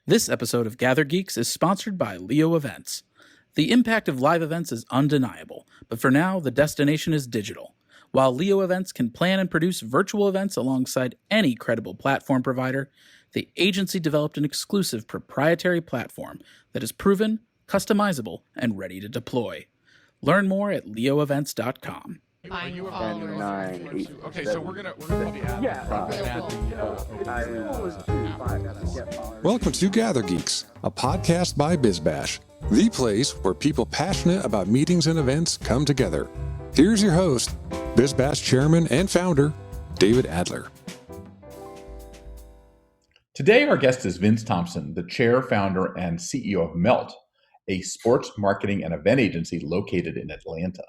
This episode of GatherGeeks is sponsored by Leo Events. The impact of live events is undeniable, but for now, the destination is digital. While Leo Events can plan and produce virtual events alongside any credible platform provider, the agency developed an exclusive proprietary platform that is proven, customizable, and ready to deploy. Learn more at leoevents.com. Are you a 10, 9, 8, okay, so we're gonna be at Welcome to GatherGeeks, a podcast by BizBash, the place where people passionate about meetings and events come together. Here's your host, BizBash chairman and founder, David Adler. Today, our guest is Vince Thompson, the chair, founder, and CEO of Melt, a sports marketing and event agency located in Atlanta.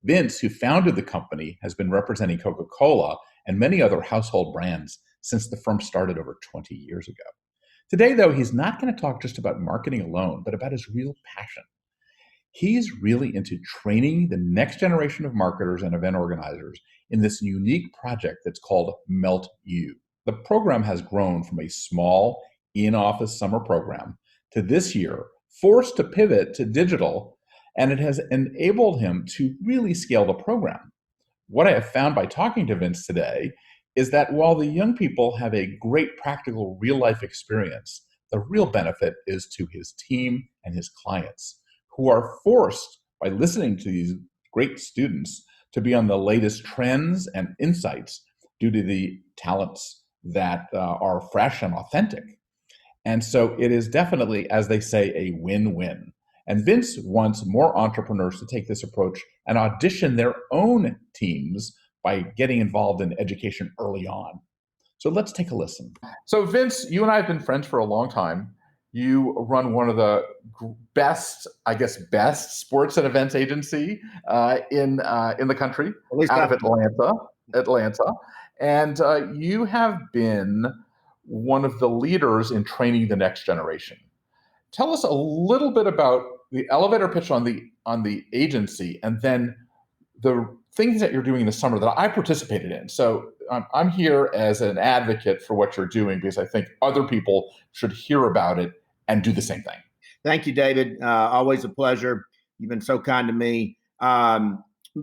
Vince, who founded the company, has been representing Coca-Cola and many other household brands since the firm started over 20 years ago. Today, though, he's not going to talk just about marketing alone, but about his real passion. He's really into training the next generation of marketers and event organizers in this unique project that's called Melt U. The program has grown from a small in-office summer program to this year, forced to pivot to digital, and it has enabled him to really scale the program. What I have found by talking to Vince today is that while the young people have a great practical real-life experience, the real benefit is to his team and his clients, who are forced by listening to these great students to be on the latest trends and insights due to the talents that are fresh and authentic. And so it is definitely, as they say, a win-win. And Vince wants more entrepreneurs to take this approach and audition their own teams by getting involved in education early on. So let's take a listen. So Vince, you and I have been friends for a long time. You run one of the best sports and events agency in the country, at least out of Atlanta. And you have been one of the leaders in training the next generation. Tell us a little bit about the elevator pitch on the agency, and then the things that you're doing in the summer that I participated in. So I'm here as an advocate for what you're doing because I think other people should hear about it and do the same thing. Thank you, David. Always a pleasure. You've been so kind to me.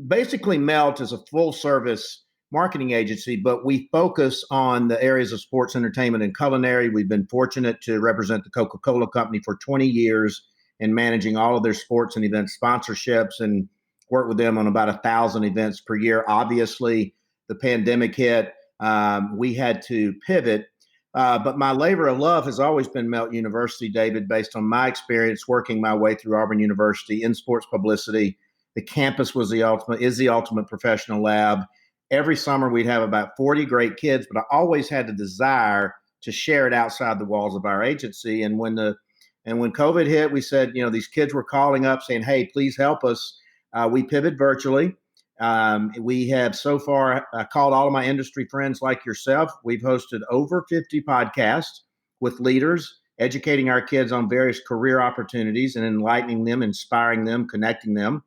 Basically, Melt is a full-service marketing agency, but we focus on the areas of sports, entertainment, and culinary. We've been fortunate to represent the Coca-Cola Company for 20 years in managing all of their sports and event sponsorships and work with them on about 1,000 events per year. Obviously, the pandemic hit. We had to pivot. But my labor of love has always been Melt University, David, based on my experience working my way through Auburn University in sports publicity. The campus is the ultimate professional lab. Every summer we'd have about 40 great kids, but I always had the desire to share it outside the walls of our agency. And when COVID hit, we said, these kids were calling up saying, "Hey, please help us." We pivoted virtually. We have so far called all of my industry friends like yourself. We've hosted over 50 podcasts with leaders, educating our kids on various career opportunities and enlightening them, inspiring them, connecting them.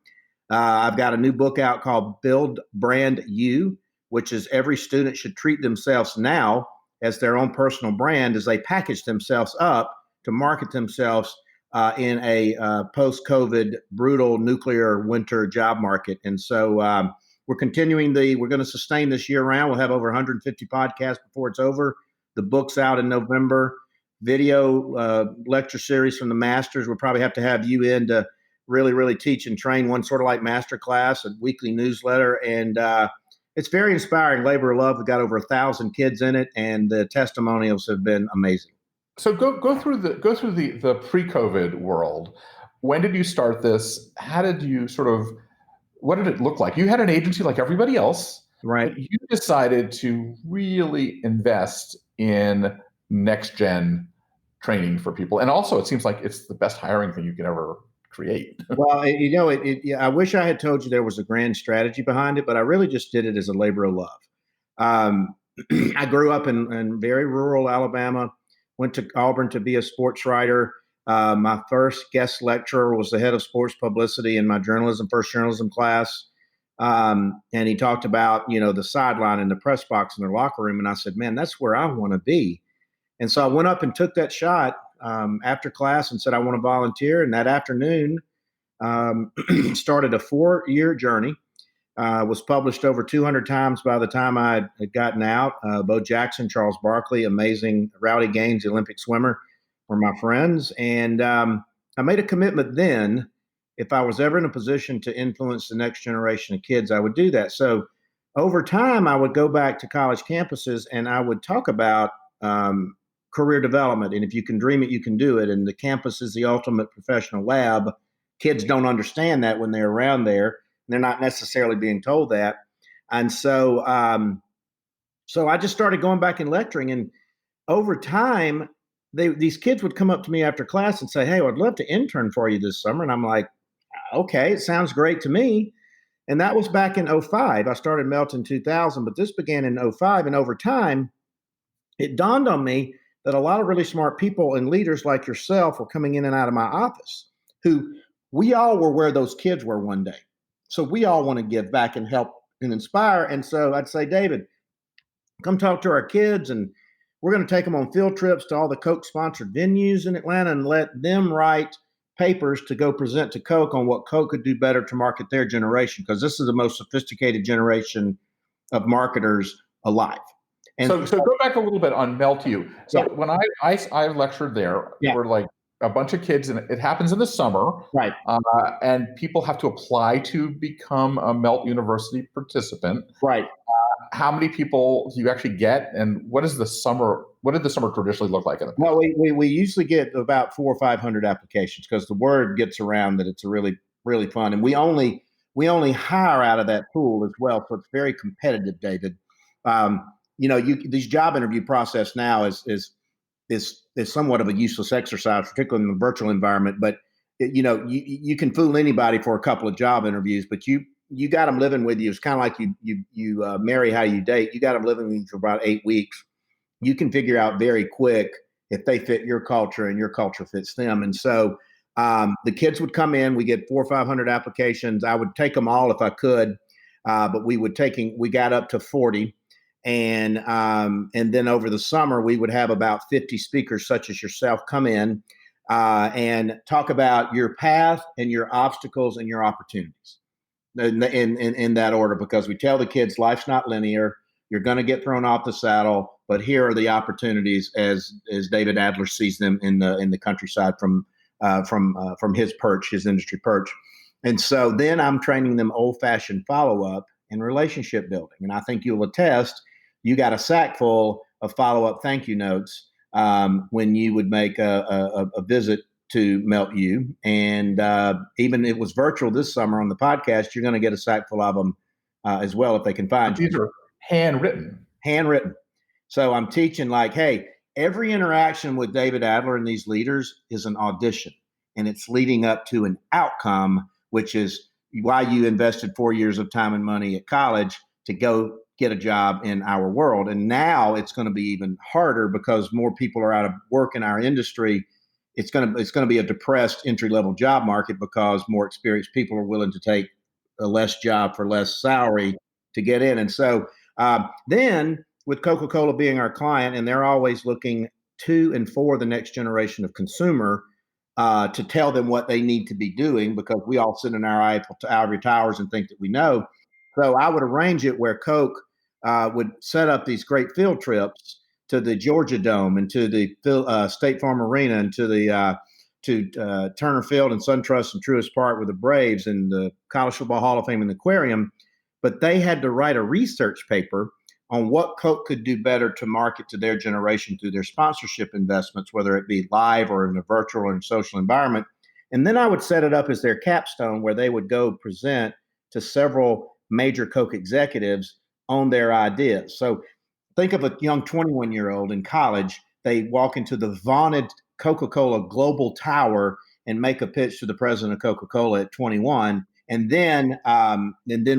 I've got a new book out called Build Brand You, which is every student should treat themselves now as their own personal brand as they package themselves up to market themselves in a post-COVID brutal nuclear winter job market. And so we're going to sustain this year round. We'll have over 150 podcasts before it's over. The book's out in November. Video lecture series from the masters. We'll probably have to have you in to really, really teach and train one, sort of like master class, a weekly newsletter. And it's very inspiring. Labor of love. We've got over 1,000 kids in it, and the testimonials have been amazing. So go through the pre-COVID world. When did you start this? How did you what did it look like? You had an agency like everybody else, right? But you decided to really invest in next gen training for people. And also it seems like it's the best hiring thing you can ever create. Well, I wish I had told you there was a grand strategy behind it, but I really just did it as a labor of love. I grew up in very rural Alabama, went to Auburn to be a sports writer. My first guest lecturer was the head of sports publicity in my first journalism class. And he talked about, the sideline and the press box in their locker room. And I said, man, that's where I want to be. And so I went up and took that shot after class and said, I want to volunteer. And that afternoon, started a 4-year journey. Was published over 200 times by the time I had gotten out. Bo Jackson, Charles Barkley, amazing Rowdy Gaines, the Olympic swimmer, were my friends. And I made a commitment then, if I was ever in a position to influence the next generation of kids, I would do that. So over time, I would go back to college campuses and I would talk about career development. And if you can dream it, you can do it. And the campus is the ultimate professional lab. Kids don't understand that when they're around there. They're not necessarily being told that. And so so I just started going back and lecturing. And over time, these kids would come up to me after class and say, hey, I'd love to intern for you this summer. And I'm like, okay, it sounds great to me. And that was back in 2005. I started Melt in 2000, but this began in 2005. And over time, it dawned on me that a lot of really smart people and leaders like yourself were coming in and out of my office, who we all were where those kids were one day. So we all want to give back and help and inspire. And so I'd say, David, come talk to our kids, and we're going to take them on field trips to all the Coke-sponsored venues in Atlanta and let them write papers to go present to Coke on what Coke could do better to market their generation, because this is the most sophisticated generation of marketers alive. And so go back a little bit on Melt You. So when I lectured there, there were like a bunch of kids, and it happens in the summer, right? And people have to apply to become a Melt University participant, right? How many people do you actually get, and what did the summer traditionally look like? Well, we usually get about 400 or 500 applications, because the word gets around that it's a really, really fun, and we only hire out of that pool as well, so it's very competitive, David. These job interview process now is somewhat of a useless exercise, particularly in the virtual environment. But you can fool anybody for a couple of job interviews, but you got them living with you. It's kind of like you marry how you date. You got them living with you for about 8 weeks. You can figure out very quick if they fit your culture and your culture fits them. And so the kids would come in. We get 400 or 500 applications. I would take them all if I could, but we got up to 40. And then over the summer, we would have about 50 speakers such as yourself come in and talk about your path and your obstacles and your opportunities in that order, because we tell the kids life's not linear. You're going to get thrown off the saddle, but here are the opportunities as David Adler sees them in the countryside from his perch, his industry perch. And so then I'm training them old-fashioned follow-up and relationship building. And I think you'll attest, you got a sack full of follow-up thank you notes when you would make a visit to Melt You. And even it was virtual this summer on the podcast, you're going to get a sack full of them as well if they can find you. These are handwritten. So I'm teaching like, hey, every interaction with David Adler and these leaders is an audition, and it's leading up to an outcome, which is why you invested 4 years of time and money at college to go get a job in our world. And now it's going to be even harder because more people are out of work in our industry. It's going to be a depressed entry-level job market because more experienced people are willing to take a less job for less salary to get in. And so then with Coca-Cola being our client, and they're always looking to and for the next generation of consumer to tell them what they need to be doing, because we all sit in our ivory towers and think that we know. So I would arrange it where Coke would set up these great field trips to the Georgia Dome and to the State Farm Arena and to Turner Field and SunTrust and Truist Park with the Braves and the College Football Hall of Fame and the Aquarium. But they had to write a research paper on what Coke could do better to market to their generation through their sponsorship investments, whether it be live or in a virtual or in social environment. And then I would set it up as their capstone where they would go present to several major Coke executives on their ideas. So think of a young 21-year-old in college. They walk into the vaunted Coca-Cola Global Tower and make a pitch to the president of Coca-Cola at 21. And then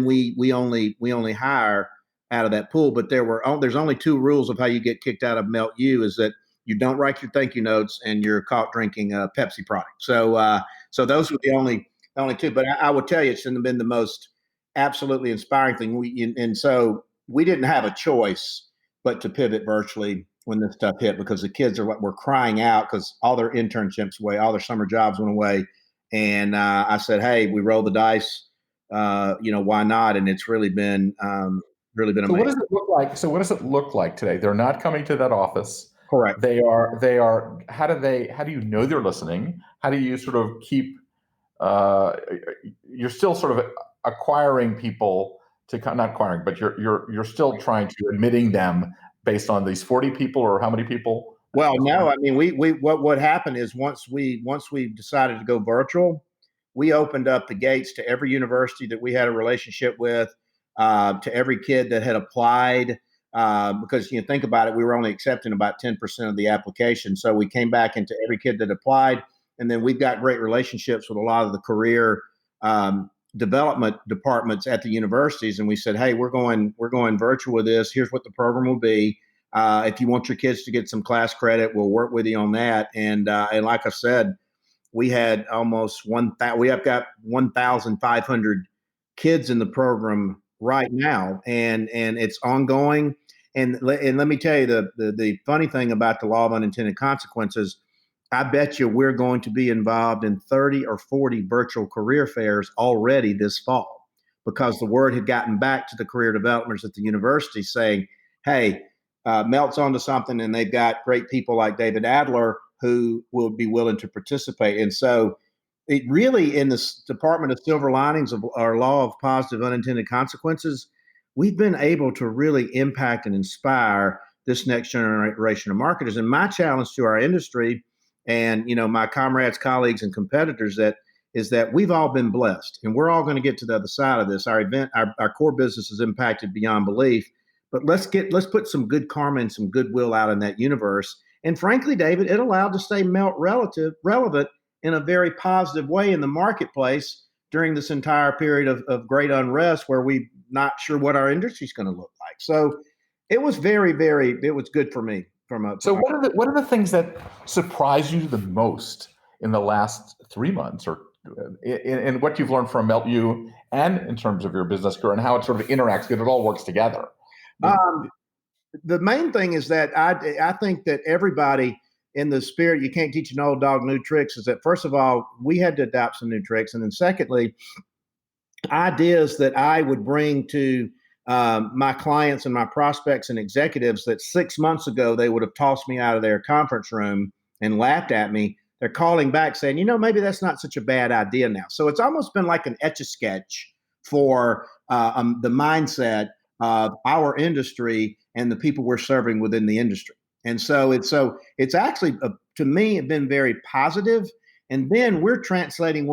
we only hire out of that pool. But there's only 2 rules of how you get kicked out of Melt You, is that you don't write your thank you notes and you're caught drinking a Pepsi product. So those were the only 2. But I would tell you, it's been the most absolutely inspiring thing. And so we didn't have a choice but to pivot virtually when this stuff hit, because the kids were crying out because all their internships away, all their summer jobs went away. And I said, hey, we roll the dice. Why not? And it's really been amazing. So what does it look like? So what does it look like today? They're not coming to that office. Correct. They are. How do you know they're listening? How do you sort of keep? You're still sort of acquiring people not acquiring, but you're still trying to admitting them based on these 40 people, or how many people? Well, no, I mean, what happened is once we decided to go virtual, we opened up the gates to every university that we had a relationship with, to every kid that had applied. Because think about it, we were only accepting about 10% of the application. So we came back into every kid that applied, and then we've got great relationships with a lot of the career development departments at the universities. And we said, hey, we're going virtual with this. Here's what the program will be. If you want your kids to get some class credit, we'll work with you on that. And like I said, we had almost we have got 1,500 kids in the program right now, and it's ongoing. And let me tell you, the funny thing about the law of unintended consequences, I bet you we're going to be involved in 30 or 40 virtual career fairs already this fall, because the word had gotten back to the career developers at the university saying, hey, Melt's onto something, and they've got great people like David Adler who will be willing to participate. And so it really, in this Department of Silver Linings of our law of positive unintended consequences, we've been able to really impact and inspire this next generation of marketers. And my challenge to our industry and, my comrades, colleagues, and competitors is that we've all been blessed, and we're all going to get to the other side of this. Our core business is impacted beyond belief, but let's put some good karma and some goodwill out in that universe. And frankly, David, it allowed to stay Melt relevant in a very positive way in the marketplace during this entire period of great unrest, where we're not sure what our industry is going to look like. So it was it was good for me. What are the things that surprised you the most in the last 3 months, or in what you've learned from MeltU, and in terms of your business career and how it sort of interacts, because it all works together? The main thing is that I think that everybody, in the spirit, you can't teach an old dog new tricks, is that, first of all, we had to adopt some new tricks. And then secondly, ideas that I would bring to my clients and my prospects and executives that 6 months ago they would have tossed me out of their conference room and laughed at me. They're calling back saying, maybe that's not such a bad idea now. So it's almost been like an Etch-a-Sketch for the mindset of our industry and the people we're serving within the industry. And so it's actually, to me, been very positive. And then we're translating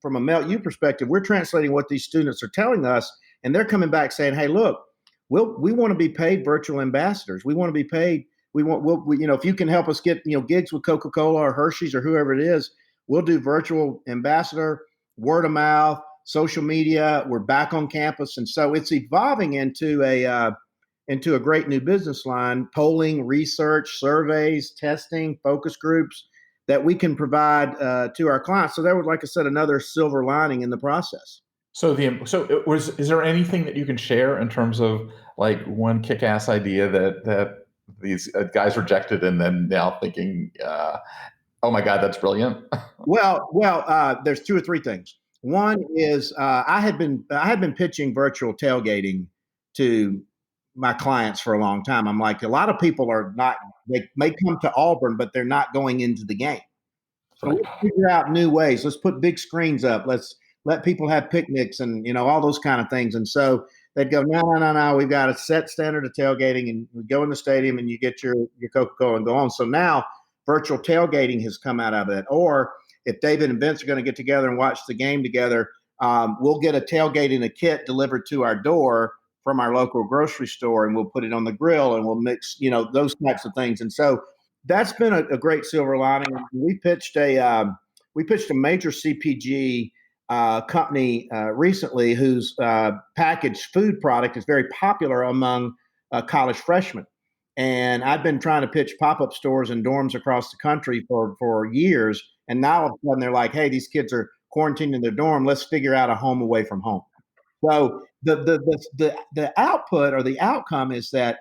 from a MeltU perspective, we're translating what these students are telling us, and they're coming back saying, hey, look, we want to be paid virtual ambassadors. We want to be paid. If you can help us get, gigs with Coca-Cola or Hershey's or whoever it is, we'll do virtual ambassador, word of mouth, social media. We're back on campus. And so it's evolving into a great new business line: polling, research, surveys, testing, focus groups that we can provide to our clients. So that was, like I said, another silver lining in the process. Is there anything that you can share in terms of like one kick-ass idea that these guys rejected, and then now thinking, oh my God, that's brilliant? Well, there's 2 or 3 things. One is I had been pitching virtual tailgating to my clients for a long time. I'm like, a lot of people they may come to Auburn, but they're not going into the game. So let's figure out new ways. Let's put big screens up. Let's let people have picnics and, all those kind of things. And so they'd go, no. We've got a set standard of tailgating, and we go in the stadium and you get your Coca-Cola and go on. So now virtual tailgating has come out of it. Or if David and Vince are going to get together and watch the game together, we'll get a tailgate in a kit delivered to our door from our local grocery store, and we'll put it on the grill and we'll mix, those types of things. And so that's been a great silver lining. We pitched a major CPG company recently whose packaged food product is very popular among college freshmen. And I've been trying to pitch pop-up stores in dorms across the country for years. And now all of a sudden they're like, hey, these kids are quarantined in their dorm. Let's figure out a home away from home. So the output or the outcome is that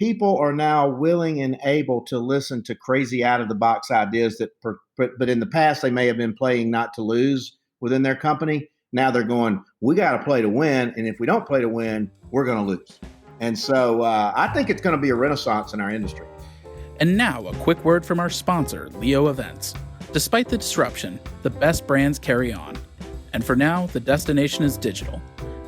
people are now willing and able to listen to crazy out of the box ideas but in the past they may have been playing not to lose within their company. Now they're going, we got to play to win. And if we don't play to win, we're going to lose. And so I think it's going to be a renaissance in our industry. And now a quick word from our sponsor, Leo Events. Despite the disruption, the best brands carry on. And for now, the destination is digital.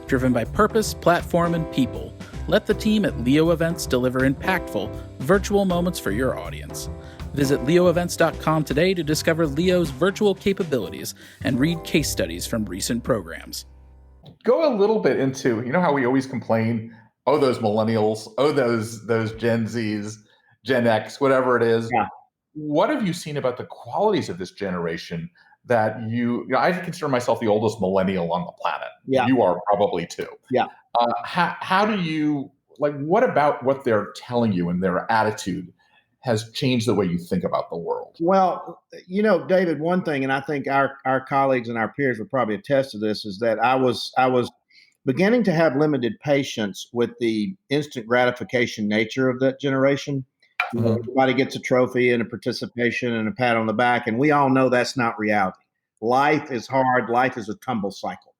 Driven by purpose, platform, and people, let the team at Leo Events deliver impactful, virtual moments for your audience. Visit leoevents.com today to discover Leo's virtual capabilities and read case studies from recent programs. Go a little bit into, how we always complain, oh, those millennials, oh, those Gen Zs, Gen X, whatever it is. Yeah. What have you seen about the qualities of this generation that I consider myself the oldest millennial on the planet. Yeah. You are probably too. Yeah. How do you, what about what they're telling you and their attitude has changed the way you think about the world? Well, David, one thing, and I think our colleagues and our peers would probably attest to this, is that I was beginning to have limited patience with the instant gratification nature of that generation. Everybody gets a trophy and a participation and a pat on the back, and we all know that's not reality. Life is hard. Life is a tumble cycle.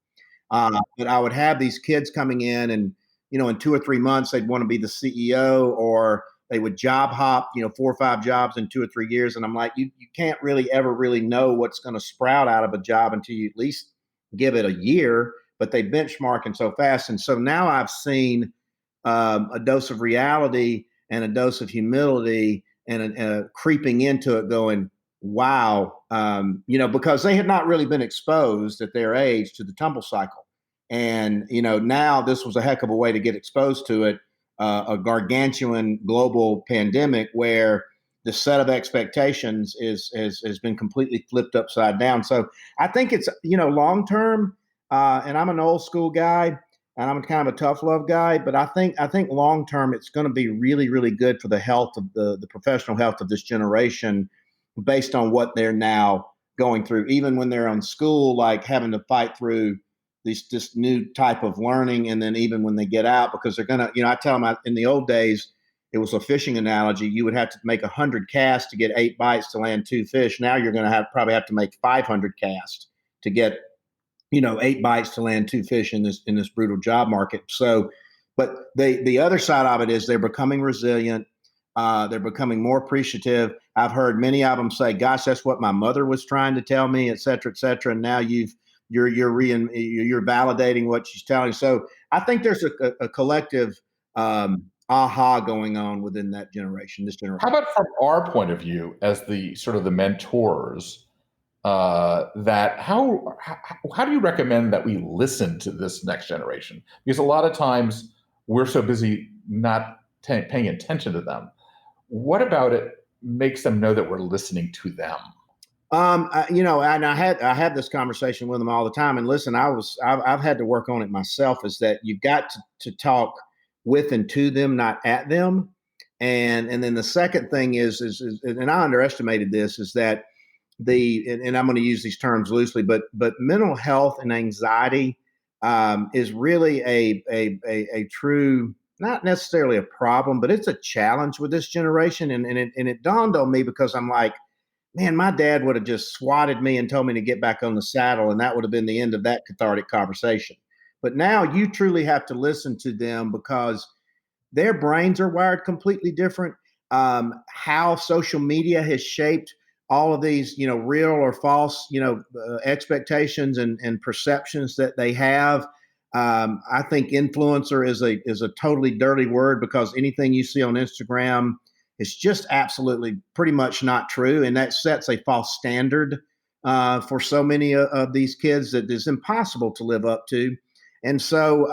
But I would have these kids coming in, and in 2 or 3 months they'd want to be the CEO, or they would job hop, 4 or 5 jobs in 2 or 3 years. And I'm like, you can't really ever really know what's going to sprout out of a job until you at least give it a year. But they benchmarking so fast, and so now I've seen a dose of reality and a dose of humility and creeping into it, going, wow, because they had not really been exposed at their age to the tumble cycle. And, now this was a heck of a way to get exposed to it, a gargantuan global pandemic where the set of expectations has been completely flipped upside down. So I think it's, long term, and I'm an old school guy, and I'm kind of a tough love guy, but I think long term it's going to be really, really good for the health of the professional health of this generation, based on what they're now going through, even when they're on school, like having to fight through this new type of learning, and then even when they get out, because they're gonna, I tell them, in the old days it was a fishing analogy. You would have to make 100 casts to get 8 bites to land 2 fish. Now you're going to probably have to make 500 casts to get 8 bites to land 2 fish in this brutal job market. So, but the other side of it is they're becoming resilient. They're becoming more appreciative. I've heard many of them say, "Gosh, that's what my mother was trying to tell me," et cetera, et cetera. And now you're validating what she's telling. So I think there's a collective aha going on within that generation. This generation. How about from our point of view as the sort of the mentors? That how do you recommend that we listen to this next generation? Because a lot of times we're so busy not paying attention to them. What about it makes them know that we're listening to them? And I had this conversation with them all the time. And listen, I've had to work on it myself. Is that you've got to talk with and to them, not at them. And then the second thing is and I underestimated this, is that and I'm going to use these terms loosely, but mental health and anxiety is really a true, not necessarily a problem, but it's a challenge with this generation. And it dawned on me, because I'm like, man, my dad would have just swatted me and told me to get back on the saddle, and that would have been the end of that cathartic conversation. But now you truly have to listen to them, because their brains are wired completely different. How social media has shaped all of these, real or false, expectations and perceptions that they have. I think influencer is a totally dirty word, because anything you see on Instagram is just absolutely pretty much not true. And that sets a false standard for so many of these kids that is impossible to live up to. And so,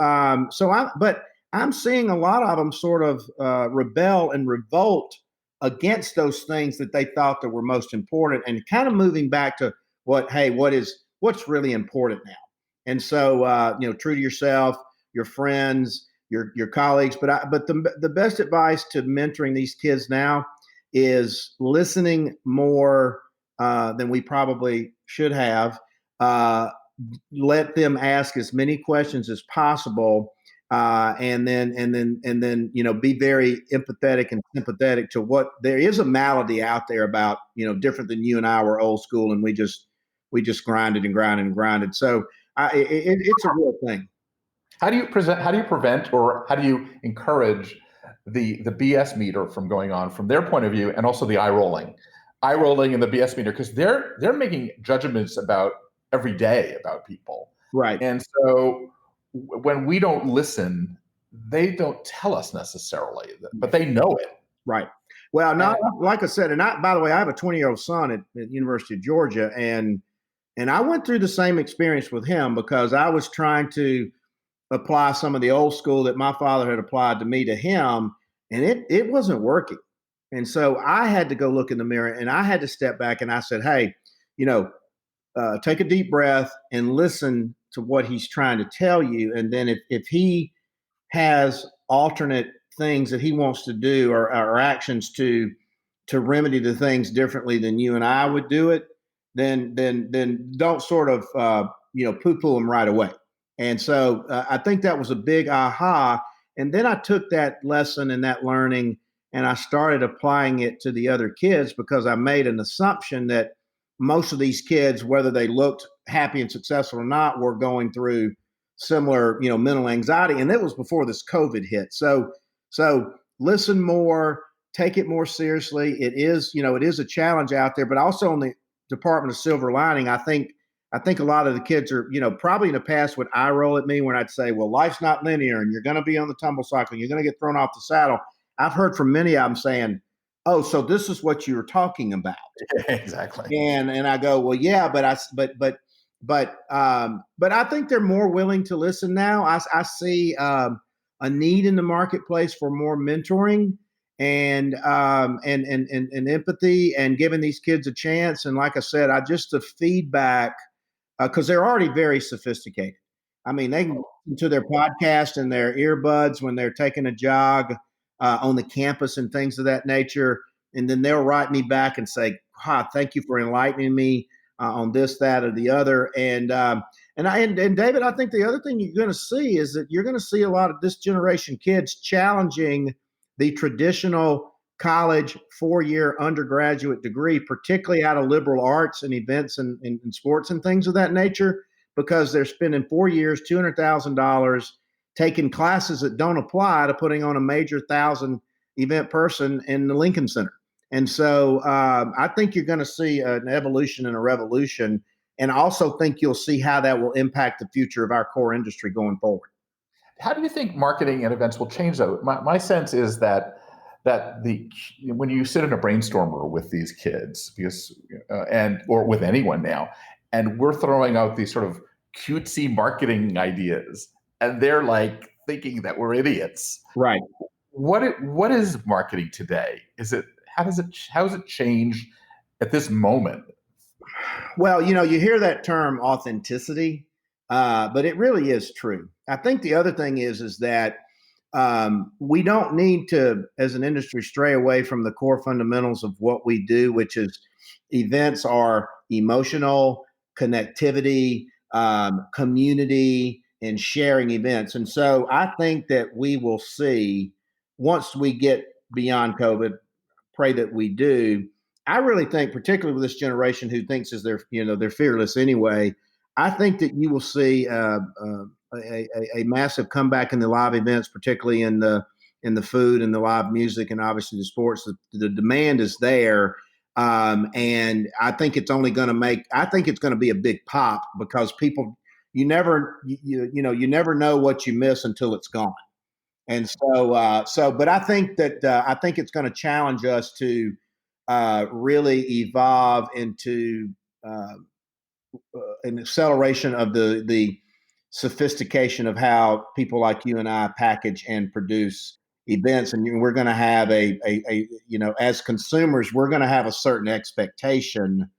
but I'm seeing a lot of them sort of rebel and revolt against those things that they thought that were most important, and kind of moving back to what's really important now. And so, true to yourself, your friends, your colleagues, but the best advice to mentoring these kids now is listening more than we probably should have. Let them ask as many questions as possible. and then be very empathetic and sympathetic to what there is a malady out there about, different than you and I were old school, and we just grinded and grinded and grinded. So it's a real thing. How do you prevent, or how do you encourage the BS meter from going on from their point of view, and also the eye rolling and the BS meter, because they're making judgments about every day about people, right? And so when we don't listen, they don't tell us necessarily, but they know it, right? Well, not like I said, and by the way, I have a 20-year-old son at the University of Georgia, and I went through the same experience with him because I was trying to apply some of the old school that my father had applied to me to him, and it wasn't working. And so I had to go look in the mirror, and I had to step back, and I said, hey, take a deep breath and listen to what he's trying to tell you. And then if he has alternate things that he wants to do or actions to remedy the things differently than you and I would do it, then don't sort of poo-poo him right away. And so I think that was a big aha. And then I took that lesson and that learning, and I started applying it to the other kids, because I made an assumption that most of these kids, whether they looked happy and successful or not, were going through similar, mental anxiety. And that was before this COVID hit. So listen more, take it more seriously. It is a challenge out there, but also on the Department of Silver Lining, I think a lot of the kids are, probably in the past would eye roll at me when I'd say, well, life's not linear and you're going to be on the tumble cycle and you're going to get thrown off the saddle. I've heard from many of them saying, oh, so this is what you were talking about. Exactly. And I go, well, yeah, but I think they're more willing to listen now. I see a need in the marketplace for more mentoring and empathy and giving these kids a chance. And like I said, the feedback, because they're already very sophisticated. I mean, they can listen to their podcast and their earbuds when they're taking a jog on the campus and things of that nature. And then they'll write me back and say, thank you for enlightening me on this, that, or the other. And David, I think the other thing you're going to see is that you're going to see a lot of this generation kids challenging the traditional college 4-year undergraduate degree, particularly out of liberal arts and events and sports and things of that nature, because they're spending 4 years, $200,000 taking classes that don't apply to putting on a major 1,000 event person in the Lincoln Center. And so I think you're going to see an evolution and a revolution, and I also think you'll see how that will impact the future of our core industry going forward. How do you think marketing and events will change, though? My sense is that when you sit in a brainstormer with these kids, or with anyone now, and we're throwing out these sort of cutesy marketing ideas, and they're like thinking that we're idiots. Right. What is marketing today? How has it changed at this moment? Well, you hear that term authenticity, but it really is true. I think the other thing is that we don't need to, as an industry, stray away from the core fundamentals of what we do, which is events are emotional, connectivity, community, and sharing events. And so I think that we will see, once we get beyond COVID, pray that we do. I really think, particularly with this generation who thinks they're fearless anyway, I think that you will see a massive comeback in the live events, particularly in the food and the live music, and obviously the sports. The demand is there, and I think it's only going to I think it's going to be a big pop, because people, you never know what you miss until it's gone. And but I think that it's going to challenge us to really evolve into an acceleration of the sophistication of how people like you and I package and produce events. And we're going to have as consumers, we're going to have a certain expectation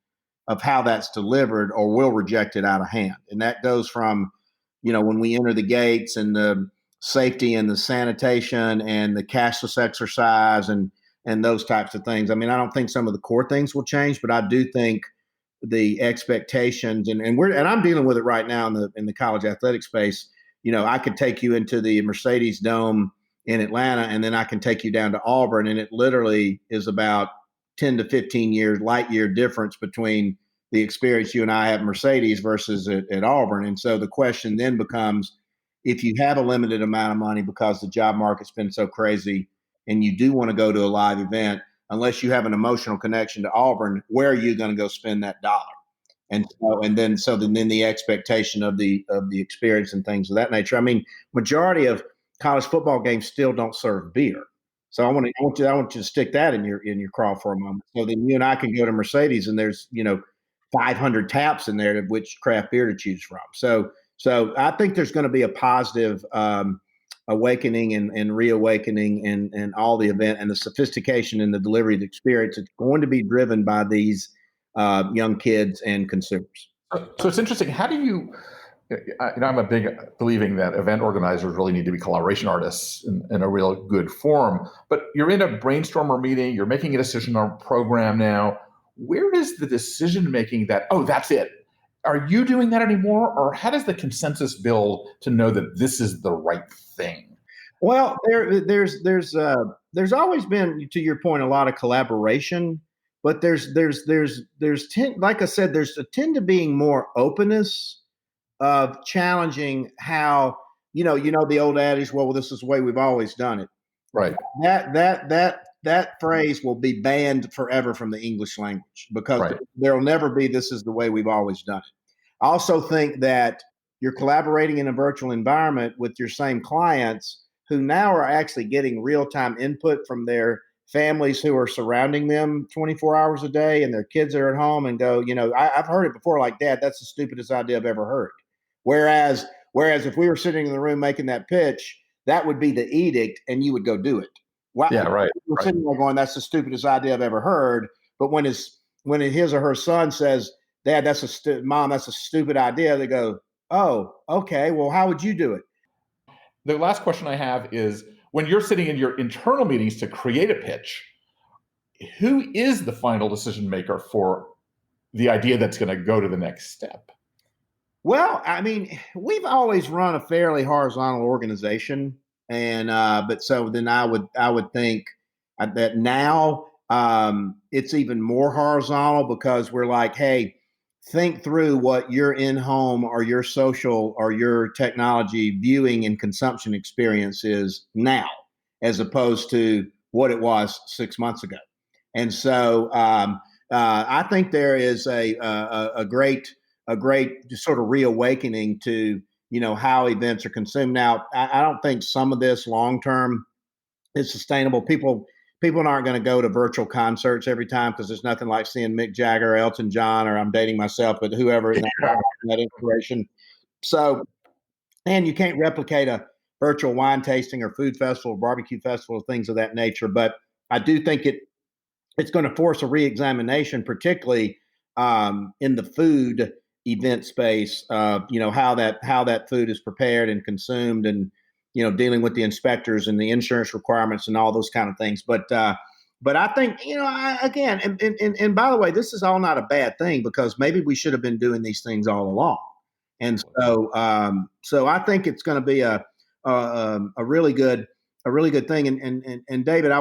of how that's delivered, or we'll reject it out of hand. And that goes from, when we enter the gates, and the safety and the sanitation and the cashless exercise and those types of things. I mean, I don't think some of the core things will change, but I do think the expectations, and I'm dealing with it right now in the college athletic space. I could take you into the Mercedes Dome in Atlanta, and then I can take you down to Auburn, and it literally is about 10 to 15 years light year difference between the experience you and I have at Mercedes versus at Auburn. And so the question then becomes, if you have a limited amount of money because the job market's been so crazy and you do want to go to a live event, unless you have an emotional connection to Auburn, where are you going to go spend that dollar? And then the expectation of the experience and things of that nature. I mean, majority of college football games still don't serve beer. So I want you to stick that in your craw for a moment. So then you and I can go to Mercedes, and there's 500 taps in there of which craft beer to choose from. So I think there's going to be a positive awakening and reawakening and all the event and the sophistication and the delivery of the experience. It's going to be driven by these young kids and consumers. So it's interesting. How do you? I'm a big believing that event organizers really need to be collaboration artists in a real good form. But you're in a brainstormer meeting. You're making a decision on a program now. Where is the decision making that, that's it? Are you doing that anymore? Or how does the consensus build to know that this is the right thing? Well, there's always been, to your point, a lot of collaboration, but there's like I said, there's a tend to being more openness of challenging how, the old adage, well, this is the way we've always done it. Right. That phrase will be banned forever from the English language because Right. There'll never be, this is the way we've always done it. I also think that you're collaborating in a virtual environment with your same clients who now are actually getting real-time input from their families who are surrounding them 24 hours a day, and their kids are at home and go, I've heard it before, like, Dad, that's the stupidest idea I've ever heard. Whereas if we were sitting in the room making that pitch, that would be the edict and you would go do it. Wow. Yeah, right. We're sitting there going, that's the stupidest idea I've ever heard. But when his or her son says, Dad, Mom, that's a stupid idea, they go, oh, okay, well, how would you do it? The last question I have is, when you're sitting in your internal meetings to create a pitch, who is the final decision maker for the idea that's going to go to the next step? Well, I mean, we've always run a fairly horizontal organization, and but so then I would think that now it's even more horizontal because we're like, hey, think through what your in-home or your social or your technology viewing and consumption experience is now, as opposed to what it was 6 months ago. And so I think there is a great sort of reawakening to how events are consumed. Now, I don't think some of this long term is sustainable. People aren't going to go to virtual concerts every time because there's nothing like seeing Mick Jagger or Elton John, or I'm dating myself, but whoever is that inspiration. So, and you can't replicate a virtual wine tasting or food festival, or barbecue festival, things of that nature. But I do think it's going to force a reexamination, particularly in the food event space of how that food is prepared and consumed, and dealing with the inspectors and the insurance requirements and all those kind of things. But I think again, and by the way, this is all not a bad thing, because maybe we should have been doing these things all along. And so I think it's going to be a really good thing. And David,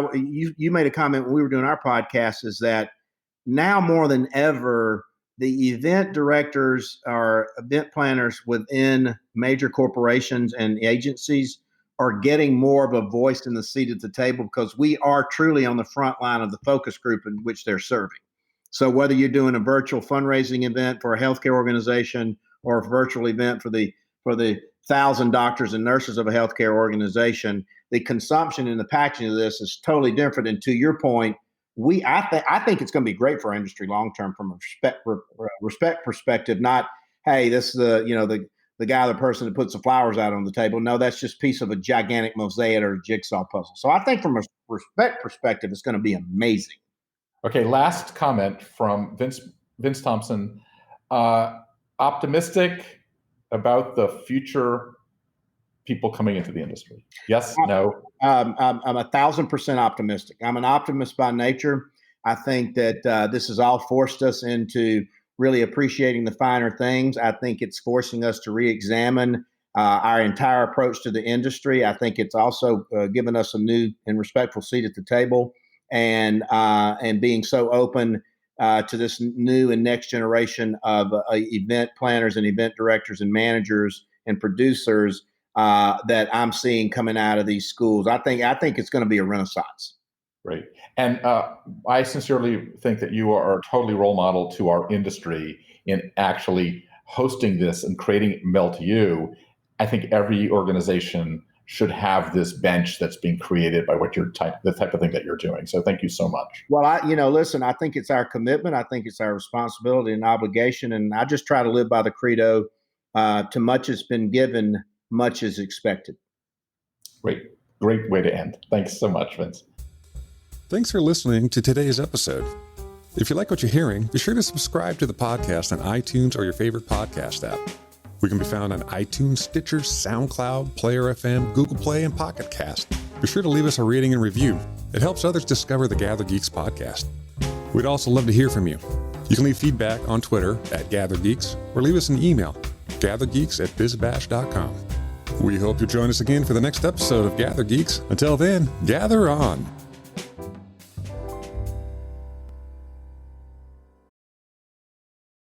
you made a comment when we were doing our podcast, is that now more than ever, the event directors or event planners within major corporations and agencies are getting more of a voice in the seat at the table, because we are truly on the front line of the focus group in which they're serving. So whether you're doing a virtual fundraising event for a healthcare organization or a virtual event for the 1,000 doctors and nurses of a healthcare organization, the consumption and the packaging of this is totally different. And to your point, I think it's going to be great for our industry long term from a respect perspective. Not, hey, this is the guy, the person that puts the flowers out on the table. No, that's just a piece of a gigantic mosaic or a jigsaw puzzle. So I think from a respect perspective, it's going to be amazing. Okay, last comment from Vince Thompson. Optimistic about the future people coming into the industry? Yes, no? I'm 1,000% optimistic. I'm an optimist by nature. I think that this has all forced us into really appreciating the finer things. I think it's forcing us to re-examine our entire approach to the industry. I think it's also given us a new and respectful seat at the table, and being so open to this new and next generation of event planners and event directors and managers and producers that I'm seeing coming out of these schools. I think it's going to be a renaissance. Great. And I sincerely think that you are a totally role model to our industry in actually hosting this and creating Melt.U. I think every organization should have this bench that's being created by the type of thing that you're doing. So thank you so much. Well, listen, I think it's our commitment. I think it's our responsibility and obligation. And I just try to live by the credo, to much has been given, much is expected. Great way to end. Thanks so much, Vince. Thanks for listening to today's episode. If you like what you're hearing, be sure to subscribe to the podcast on iTunes or your favorite podcast app. We can be found on iTunes, Stitcher, SoundCloud, Player FM, Google Play, and Pocket Cast. Be sure to leave us a rating and review. It helps others discover the GatherGeeks podcast. We'd also love to hear from you. You can leave feedback on Twitter @GatherGeeks or leave us an email, gathergeeks@bizbash.com. We hope you'll join us again for the next episode of GatherGeeks. Until then, gather on.